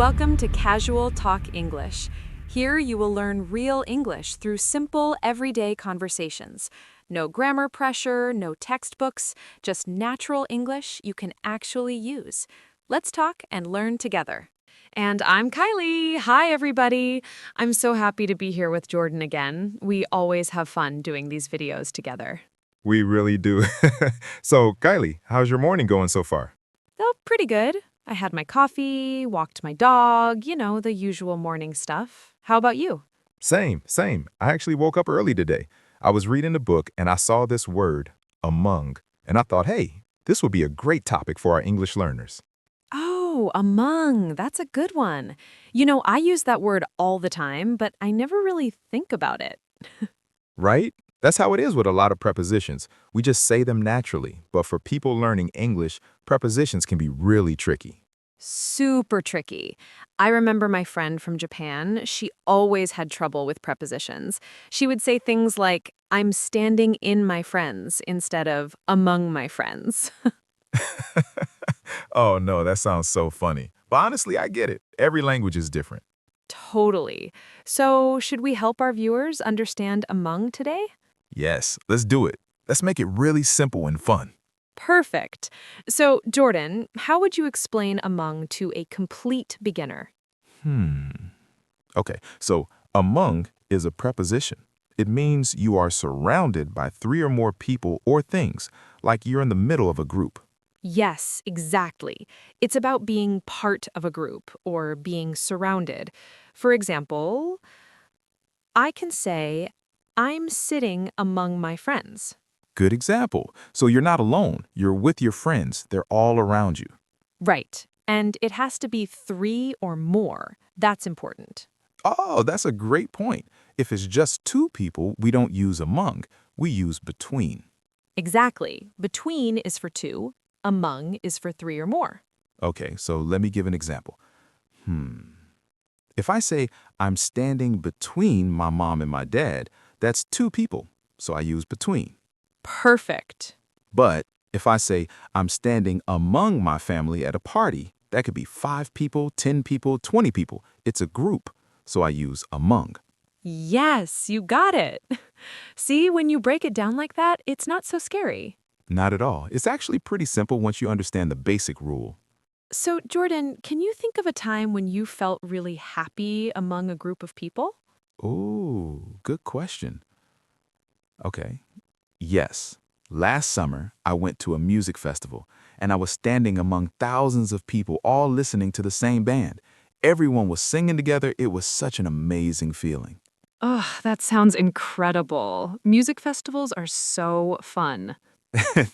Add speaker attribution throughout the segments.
Speaker 1: Welcome to Casual Talk English. Here you will learn real English through simple, everyday conversations. No grammar pressure, no textbooks, just natural English you can actually use. Let's talk and learn together. And I'm Kylie. Hi, everybody. I'm so happy to be here with Jordan again. We always have fun doing these videos together.
Speaker 2: We really do. So, Kylie, how's your morning going so far?
Speaker 1: Oh, pretty good. I had my coffee, walked my dog, the usual morning stuff. How about you?
Speaker 2: Same. I actually woke up early today. I was reading a book and I saw this word, among, and I thought, hey, this would be a great topic for our English learners.
Speaker 1: Oh, among. That's a good one. I use that word all the time, but I never really think about it.
Speaker 2: Right? That's how it is with a lot of prepositions. We just say them naturally, but for people learning English, prepositions can be really tricky.
Speaker 1: Super tricky. I remember my friend from Japan. She always had trouble with prepositions. She would say things like, I'm standing in my friends instead of among my friends.
Speaker 2: Oh no, that sounds so funny. But honestly, I get it. Every language is different.
Speaker 1: Totally. So, should we help our viewers understand among today?
Speaker 2: Yes, let's do it. Let's make it really simple and fun.
Speaker 1: Perfect. So, Jordan, how would you explain among to a complete beginner?
Speaker 2: Okay, so among is a preposition. It means you are surrounded by three or more people or things, like you're in the middle of a group.
Speaker 1: Yes, exactly. It's about being part of a group or being surrounded. For example, I can say, I'm sitting among my friends.
Speaker 2: Good example. So you're not alone. You're with your friends. They're all around you.
Speaker 1: Right. And it has to be three or more. That's important.
Speaker 2: Oh, that's a great point. If it's just two people, we don't use among. We use between.
Speaker 1: Exactly. Between is for two, among is for three or more.
Speaker 2: Okay, so let me give an example. If I say I'm standing between my mom and my dad, that's two people, so I use between.
Speaker 1: Perfect.
Speaker 2: But if I say I'm standing among my family at a party, that could be 5 people, 10 people, 20 people. It's a group, so I use among.
Speaker 1: Yes, you got it. See, when you break it down like that, it's not so scary.
Speaker 2: Not at all. It's actually pretty simple once you understand the basic rule.
Speaker 1: So, Jordan, can you think of a time when you felt really happy among a group of people?
Speaker 2: Ooh, good question. Okay. Yes. Last summer, I went to a music festival, and I was standing among thousands of people all listening to the same band. Everyone was singing together. It was such an amazing feeling.
Speaker 1: Ugh, that sounds incredible. Music festivals are so fun.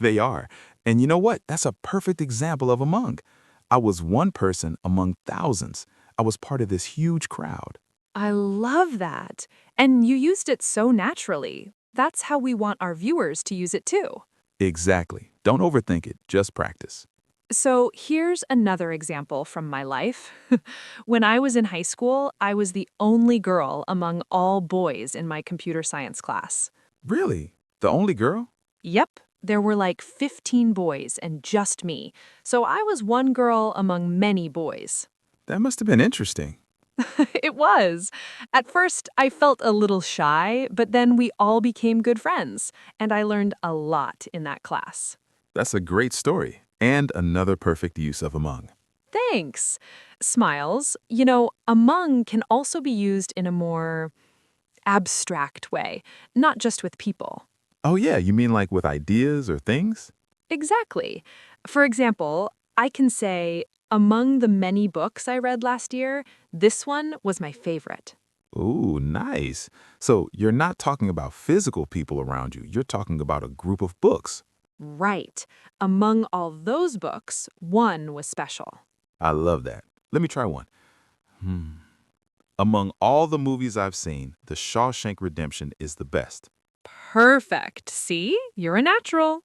Speaker 2: They are. And you know what? That's a perfect example of among. I was one person among thousands. I was part of this huge crowd.
Speaker 1: I love that. And you used it so naturally. That's how we want our viewers to use it too.
Speaker 2: Exactly. Don't overthink it. Just practice.
Speaker 1: So here's another example from my life. When I was in high school, I was the only girl among all boys in my computer science class.
Speaker 2: Really? The only girl?
Speaker 1: Yep, there were like 15 boys and just me. So I was one girl among many boys.
Speaker 2: That must have been interesting.
Speaker 1: It was. At first, I felt a little shy, but then we all became good friends, and I learned a lot in that class.
Speaker 2: That's a great story. And another perfect use of among.
Speaker 1: Thanks. Smiles. Among can also be used in a more abstract way, not just with people.
Speaker 2: Oh yeah, you mean like with ideas or things?
Speaker 1: Exactly. For example, I can say, among the many books I read last year, this one was my favorite.
Speaker 2: Ooh, nice. So you're not talking about physical people around you. You're talking about a group of books.
Speaker 1: Right. Among all those books, one was special.
Speaker 2: I love that. Let me try one. Among all the movies I've seen, The Shawshank Redemption is the best.
Speaker 1: Perfect. See? You're a natural.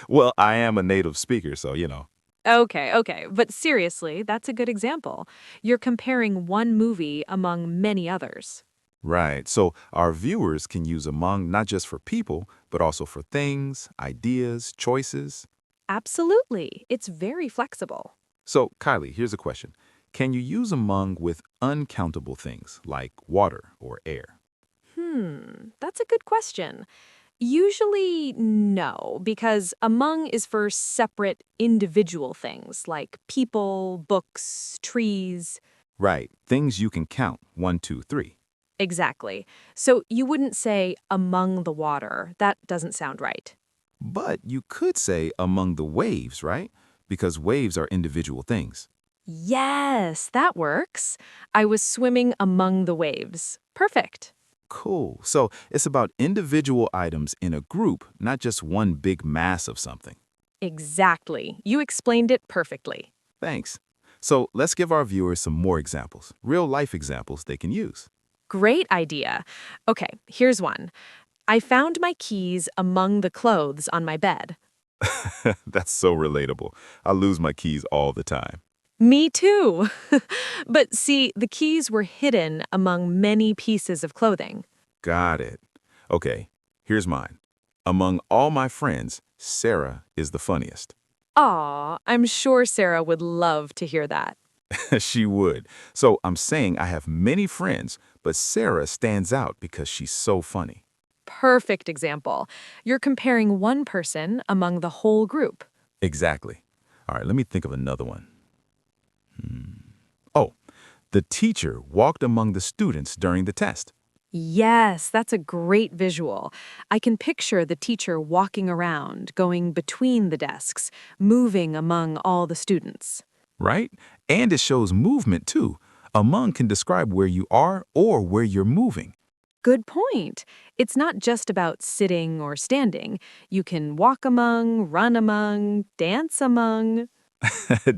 Speaker 2: Well, I am a native speaker, so you know.
Speaker 1: Okay. But seriously, that's a good example. You're comparing one movie among many others.
Speaker 2: Right. So our viewers can use among not just for people, but also for things, ideas, choices.
Speaker 1: Absolutely. It's very flexible.
Speaker 2: So, Kylie, here's a question. Can you use among with uncountable things like water or air?
Speaker 1: That's a good question. Usually, no, because among is for separate individual things like people, books, trees.
Speaker 2: Right, things you can count, one, two, three.
Speaker 1: Exactly. So you wouldn't say among the water. That doesn't sound right.
Speaker 2: But you could say among the waves, right? Because waves are individual things.
Speaker 1: Yes, that works. I was swimming among the waves. Perfect.
Speaker 2: Cool. So it's about individual items in a group, not just one big mass of something.
Speaker 1: Exactly. You explained it perfectly.
Speaker 2: Thanks. So let's give our viewers some more examples, real life examples they can use.
Speaker 1: Great idea. Okay, here's one. I found my keys among the clothes on my bed.
Speaker 2: That's so relatable. I lose my keys all the time.
Speaker 1: Me too. But see, the keys were hidden among many pieces of clothing.
Speaker 2: Got it. Okay, here's mine. Among all my friends, Sarah is the funniest.
Speaker 1: Aw, I'm sure Sarah would love to hear that.
Speaker 2: She would. So I'm saying I have many friends, but Sarah stands out because she's so funny.
Speaker 1: Perfect example. You're comparing one person among the whole group.
Speaker 2: Exactly. All right, let me think of another one. Oh, the teacher walked among the students during the test.
Speaker 1: Yes, that's a great visual. I can picture the teacher walking around, going between the desks, moving among all the students.
Speaker 2: Right? And it shows movement too. Among can describe where you are or where you're moving.
Speaker 1: Good point. It's not just about sitting or standing. You can walk among, run among, dance among.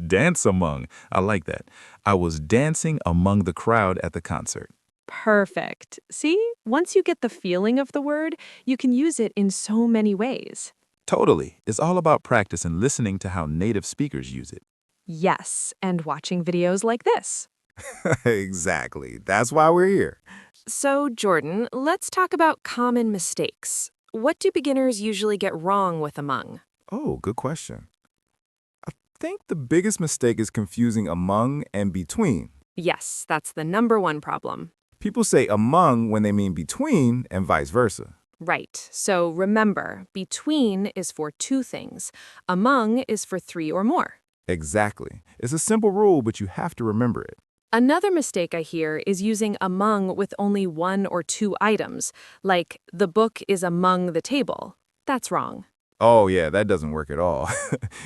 Speaker 2: Dance among. I like that. I was dancing among the crowd at the concert.
Speaker 1: Perfect. See, once you get the feeling of the word, you can use it in so many ways.
Speaker 2: Totally. It's all about practice and listening to how native speakers use it.
Speaker 1: Yes, and watching videos like this.
Speaker 2: Exactly. That's why we're here.
Speaker 1: So, Jordan, let's talk about common mistakes. What do beginners usually get wrong with among?
Speaker 3: Oh, good question. I think the biggest mistake is confusing among and between.
Speaker 1: Yes, that's the number one problem.
Speaker 3: People say among when they mean between and vice versa.
Speaker 1: Right. So remember, between is for two things. Among is for three or more.
Speaker 3: Exactly. It's a simple rule, but you have to remember it.
Speaker 1: Another mistake I hear is using among with only one or two items, like the book is among the table. That's wrong.
Speaker 3: Oh, yeah, that doesn't work at all.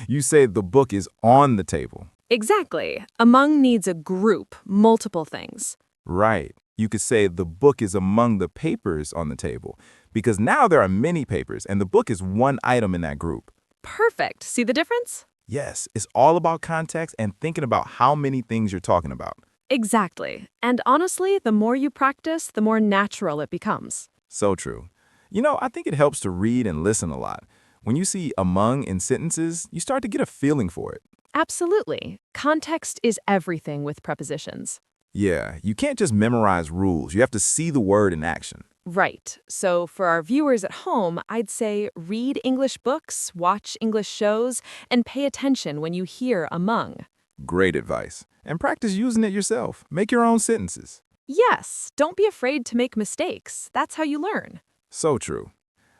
Speaker 3: You say the book is on the table.
Speaker 1: Exactly. Among needs a group, multiple things.
Speaker 3: Right. You could say the book is among the papers on the table because now there are many papers and the book is one item in that group.
Speaker 1: Perfect. See the difference?
Speaker 3: Yes, it's all about context and thinking about how many things you're talking about.
Speaker 1: Exactly. And honestly, the more you practice, the more natural it becomes.
Speaker 3: So true. You know, I think it helps to read and listen a lot. When you see among in sentences, you start to get a feeling for it.
Speaker 1: Absolutely. Context is everything with prepositions.
Speaker 3: Yeah, you can't just memorize rules. You have to see the word in action.
Speaker 1: Right. So for our viewers at home, I'd say read English books, watch English shows, and pay attention when you hear among.
Speaker 3: Great advice. And practice using it yourself. Make your own sentences.
Speaker 1: Yes, don't be afraid to make mistakes. That's how you learn.
Speaker 3: So true.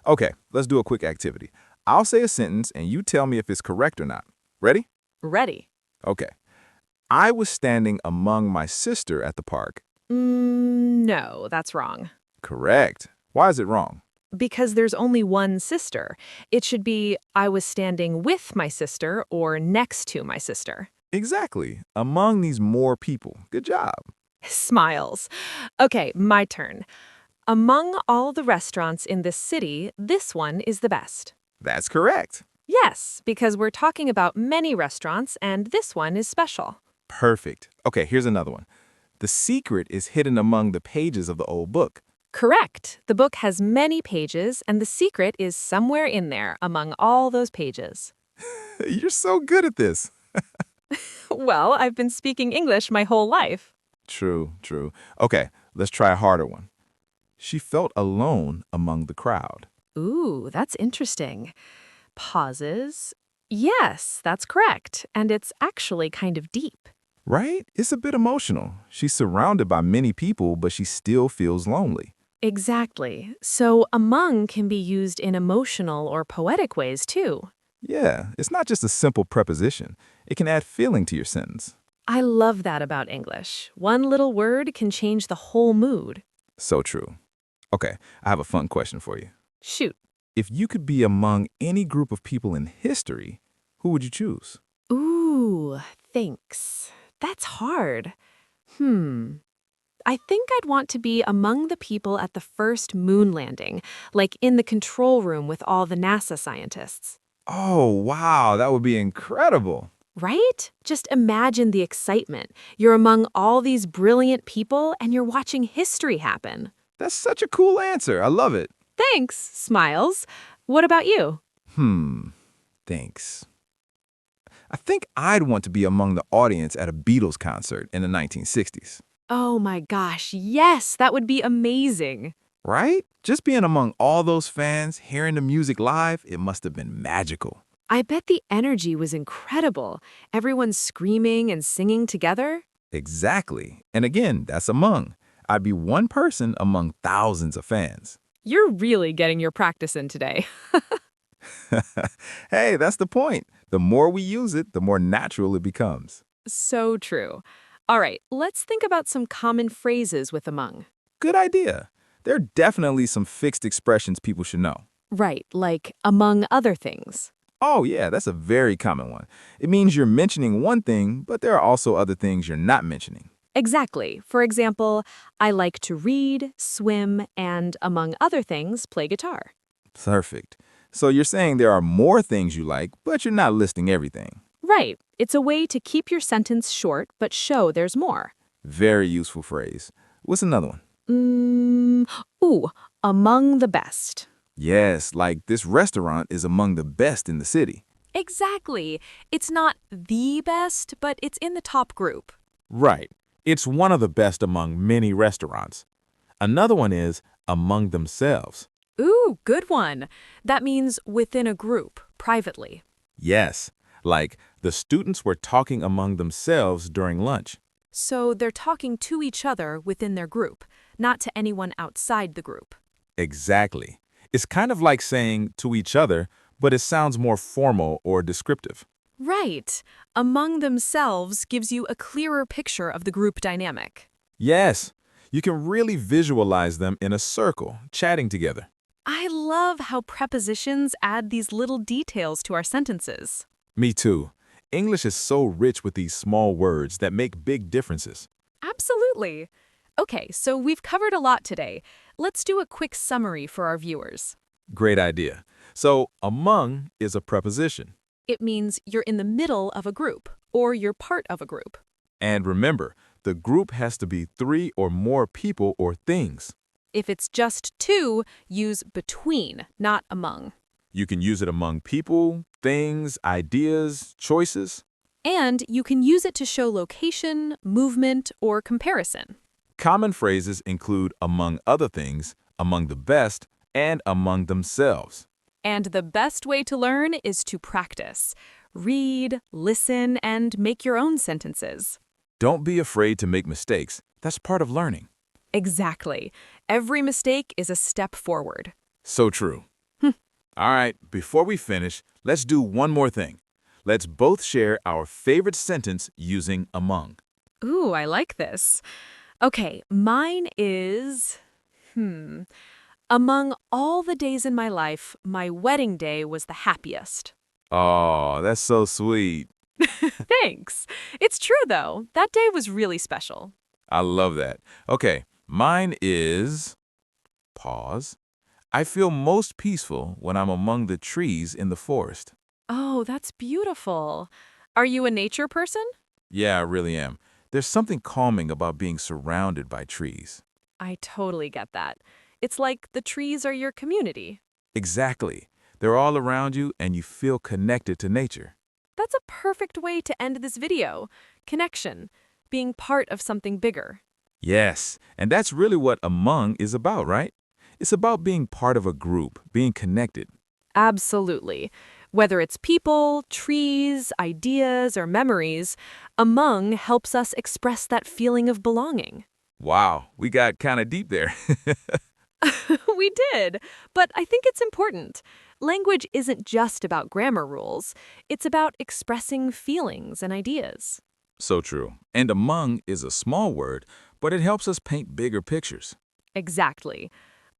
Speaker 3: Okay, let's do a quick activity. I'll say a sentence and you tell me if it's correct or not. Ready?
Speaker 1: Ready.
Speaker 3: Okay. I was standing among my sister at the park.
Speaker 1: No, that's wrong.
Speaker 3: Correct. Why is it wrong?
Speaker 1: Because there's only one sister. It should be, I was standing with my sister or next to my sister.
Speaker 3: Exactly. Among these more people. Good job.
Speaker 1: Smiles. Okay, my turn. Among all the restaurants in this city, this one is the best.
Speaker 3: That's correct.
Speaker 1: Yes, because we're talking about many restaurants and this one is special.
Speaker 3: Perfect. Okay, here's another one. The secret is hidden among the pages of the old book.
Speaker 1: Correct. The book has many pages and the secret is somewhere in there among all those pages.
Speaker 3: You're so good at this.
Speaker 1: Well, I've been speaking English my whole life.
Speaker 3: True, true. Okay, let's try a harder one. She felt alone among the crowd.
Speaker 1: Ooh, that's interesting. Pauses. Yes, that's correct. And it's actually kind of deep.
Speaker 3: Right? It's a bit emotional. She's surrounded by many people, but she still feels lonely.
Speaker 1: Exactly. So among can be used in emotional or poetic ways too.
Speaker 3: Yeah, it's not just a simple preposition. It can add feeling to your sentence.
Speaker 1: I love that about English. One little word can change the whole mood.
Speaker 3: So true. Okay, I have a fun question for you.
Speaker 1: Shoot.
Speaker 3: If you could be among any group of people in history, who would you choose?
Speaker 1: Ooh, thanks. That's hard. I think I'd want to be among the people at the first moon landing, like in the control room with all the NASA scientists.
Speaker 3: Oh, wow, that would be incredible.
Speaker 1: Right? Just imagine the excitement. You're among all these brilliant people and you're watching history happen.
Speaker 3: That's such a cool answer. I love it.
Speaker 1: Thanks, Smiles. What about you?
Speaker 3: Thanks. I think I'd want to be among the audience at a Beatles concert in the 1960s.
Speaker 1: Oh my gosh, yes, that would be amazing.
Speaker 3: Right? Just being among all those fans, hearing the music live, it must have been magical.
Speaker 1: I bet the energy was incredible. Everyone screaming and singing together.
Speaker 3: Exactly. And again, that's among. I'd be one person among thousands of fans.
Speaker 1: You're really getting your practice in today.
Speaker 3: Hey, that's the point. The more we use it, the more natural it becomes.
Speaker 1: So true. All right, let's think about some common phrases with among.
Speaker 3: Good idea. There are definitely some fixed expressions people should know.
Speaker 1: Right, like among other things.
Speaker 3: Oh, yeah, that's a very common one. It means you're mentioning one thing, but there are also other things you're not mentioning.
Speaker 1: Exactly. For example, I like to read, swim, and, among other things, play guitar.
Speaker 3: Perfect. So you're saying there are more things you like, but you're not listing everything.
Speaker 1: Right. It's a way to keep your sentence short but show there's more.
Speaker 3: Very useful phrase. What's another one?
Speaker 1: Among the best.
Speaker 3: Yes, like this restaurant is among the best in the city.
Speaker 1: Exactly. It's not the best, but it's in the top group.
Speaker 4: Right. It's one of the best among many restaurants. Another one is among themselves.
Speaker 1: Ooh, good one. That means within a group, privately.
Speaker 4: Yes, like the students were talking among themselves during lunch.
Speaker 1: So they're talking to each other within their group, not to anyone outside the group.
Speaker 4: Exactly. It's kind of like saying to each other, but it sounds more formal or descriptive.
Speaker 1: Right. Among themselves gives you a clearer picture of the group dynamic.
Speaker 4: Yes, you can really visualize them in a circle, chatting together.
Speaker 1: I love how prepositions add these little details to our sentences.
Speaker 4: Me too. English is so rich with these small words that make big differences.
Speaker 1: Absolutely. Okay, so we've covered a lot today. Let's do a quick summary for our viewers.
Speaker 4: Great idea. So, among is a preposition.
Speaker 1: It means you're in the middle of a group, or you're part of a group.
Speaker 4: And remember, the group has to be 3 or more people or things.
Speaker 1: If it's just two, use between, not among.
Speaker 4: You can use it among people, things, ideas, choices.
Speaker 1: And you can use it to show location, movement, or comparison.
Speaker 4: Common phrases include among other things, among the best, and among themselves.
Speaker 1: And the best way to learn is to practice. Read, listen, and make your own sentences.
Speaker 4: Don't be afraid to make mistakes. That's part of learning.
Speaker 1: Exactly. Every mistake is a step forward.
Speaker 4: So true. All right, before we finish, let's do one more thing. Let's both share our favorite sentence using among.
Speaker 1: Ooh, I like this. Okay, mine is... Among all the days in my life, my wedding day was the happiest.
Speaker 4: Oh, that's so sweet.
Speaker 1: Thanks. It's true, though. That day was really special.
Speaker 4: I love that. Okay, mine is... Pause. I feel most peaceful when I'm among the trees in the forest.
Speaker 1: Oh, that's beautiful. Are you a nature person?
Speaker 4: Yeah, I really am. There's something calming about being surrounded by trees.
Speaker 1: I totally get that. It's like the trees are your community.
Speaker 4: Exactly. They're all around you and you feel connected to nature.
Speaker 1: That's a perfect way to end this video. Connection. Being part of something bigger.
Speaker 4: Yes, and that's really what among is about, right? It's about being part of a group, being connected.
Speaker 1: Absolutely. Whether it's people, trees, ideas, or memories, among helps us express that feeling of belonging.
Speaker 4: Wow, we got kind of deep there.
Speaker 1: We did, but I think it's important. Language isn't just about grammar rules. It's about expressing feelings and ideas.
Speaker 4: So true. And among is a small word, but it helps us paint bigger pictures.
Speaker 1: Exactly.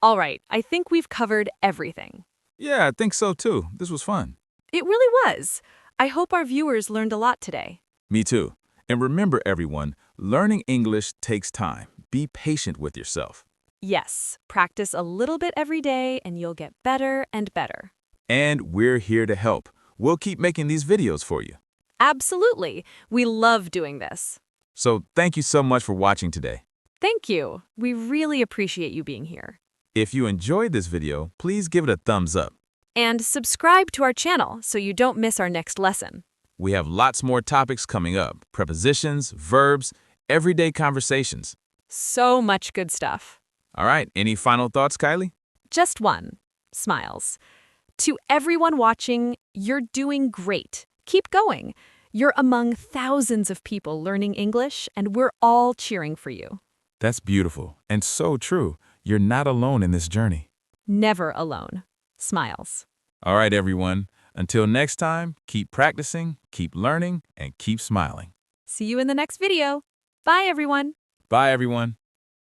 Speaker 1: All right, I think we've covered everything.
Speaker 4: Yeah, I think so too. This was fun.
Speaker 1: It really was. I hope our viewers learned a lot today.
Speaker 4: Me too. And remember, everyone, learning English takes time. Be patient with yourself.
Speaker 1: Yes, practice a little bit every day and you'll get better and better.
Speaker 4: And we're here to help. We'll keep making these videos for you.
Speaker 1: Absolutely. We love doing this.
Speaker 4: So thank you so much for watching today.
Speaker 1: Thank you. We really appreciate you being here.
Speaker 4: If you enjoyed this video, please give it a thumbs up.
Speaker 1: And subscribe to our channel so you don't miss our next lesson.
Speaker 4: We have lots more topics coming up. Prepositions, verbs, everyday conversations.
Speaker 1: So much good stuff.
Speaker 4: All right, any final thoughts, Kylie?
Speaker 1: Just one. Smiles. To everyone watching, you're doing great. Keep going. You're among thousands of people learning English, and we're all cheering for you.
Speaker 4: That's beautiful and so true. You're not alone in this journey.
Speaker 1: Never alone. Smiles.
Speaker 4: All right, everyone. Until next time, keep practicing, keep learning, and keep smiling.
Speaker 1: See you in the next video. Bye, everyone.
Speaker 4: Bye, everyone.